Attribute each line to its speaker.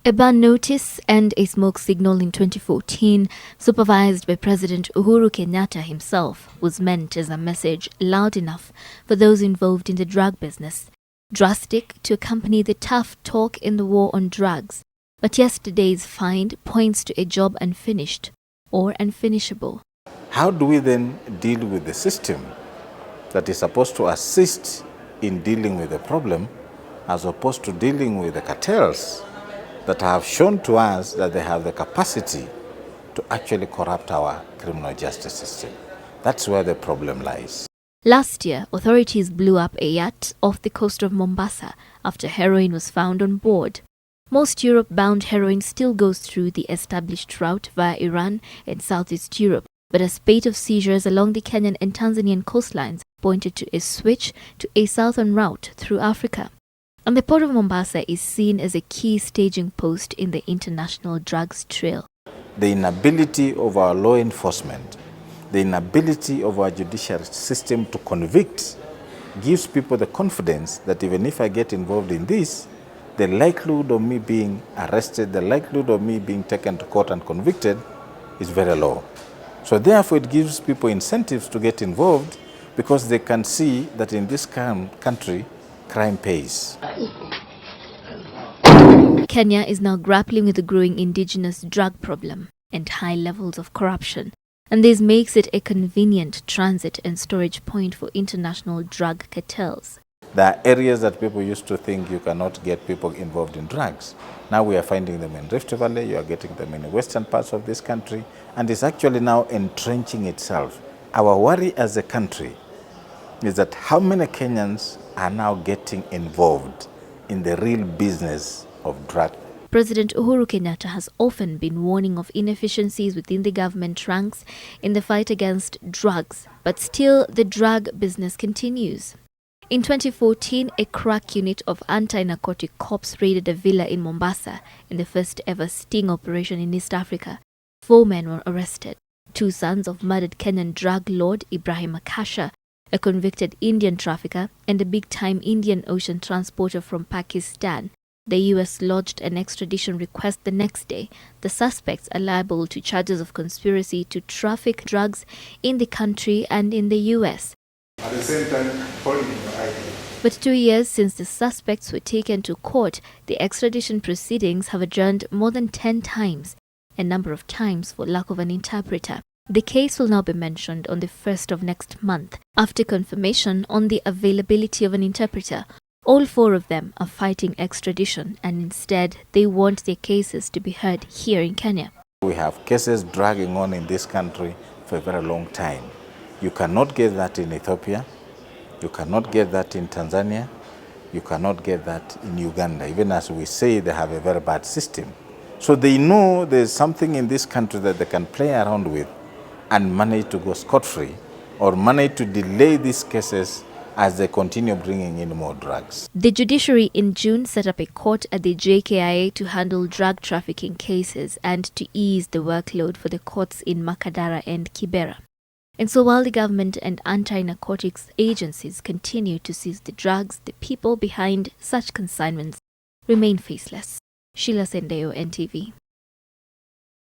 Speaker 1: A ban notice and a smoke signal in 2014, supervised by President Uhuru Kenyatta himself, was meant as a message loud enough for those involved in the drug business, drastic to accompany the tough talk in the war on drugs. But yesterday's find points to a job unfinished or unfinishable.
Speaker 2: How do we then deal with the system that is supposed to assist in dealing with the problem as opposed to dealing with the cartels that have shown to us that they have the capacity to actually corrupt our criminal justice system? That's where the problem lies.
Speaker 1: Last year, authorities blew up a yacht off the coast of Mombasa after heroin was found on board. Most Europe-bound heroin still goes through the established route via Iran and Southeast Europe, but a spate of seizures along the Kenyan and Tanzanian coastlines pointed to a switch to a southern route through Africa. And the port of Mombasa is seen as a key staging post in the international drugs trail.
Speaker 2: The inability of our law enforcement, the inability of our judicial system to convict gives people the confidence that even if I get involved in this, the likelihood of me being arrested, the likelihood of me being taken to court and convicted is very low. So therefore it gives people incentives to get involved because they can see that in this country, crime pays.
Speaker 1: Kenya is now grappling with the growing indigenous drug problem and high levels of corruption, and this makes it a convenient transit and storage point for international drug cartels.
Speaker 2: There are areas that people used to think you cannot get people involved in drugs. Now we are finding them in Rift Valley, you are getting them in the western parts of this country, and it's actually now entrenching itself. Our worry as a country is that how many Kenyans are now getting involved in the real business of drug.
Speaker 1: President Uhuru Kenyatta has often been warning of inefficiencies within the government ranks in the fight against drugs, but still the drug business continues. In 2014, a crack unit of anti-narcotic cops raided a villa in Mombasa in the first ever sting operation in East Africa. 4 men were arrested, 2 sons of murdered Kenyan drug lord Ibrahim Akasha, a convicted Indian trafficker, and a big-time Indian ocean transporter from Pakistan. The US lodged an extradition request the next day. The suspects are liable to charges of conspiracy to traffic drugs in the country and in the US.
Speaker 3: At the same time, holding your ID.
Speaker 1: But 2 years since the suspects were taken to court, the extradition proceedings have adjourned more than 10 times, a number of times for lack of an interpreter. The case will now be mentioned on the 1st of next month. After confirmation on the availability of an interpreter, all 4 of them are fighting extradition, and instead they want their cases to be heard here in Kenya.
Speaker 2: We have cases dragging on in this country for a very long time. You cannot get that in Ethiopia, you cannot get that in Tanzania, you cannot get that in Uganda, even as we say they have a very bad system. So they know there's something in this country that they can play around with and manage to go scot-free or manage to delay these cases as they continue bringing in more drugs.
Speaker 1: The judiciary in June set up a court at the JKIA to handle drug trafficking cases and to ease the workload for the courts in Makadara and Kibera. And so while the government and anti-narcotics agencies continue to seize the drugs, the people behind such consignments remain faceless. Sheila Sendeyo, NTV.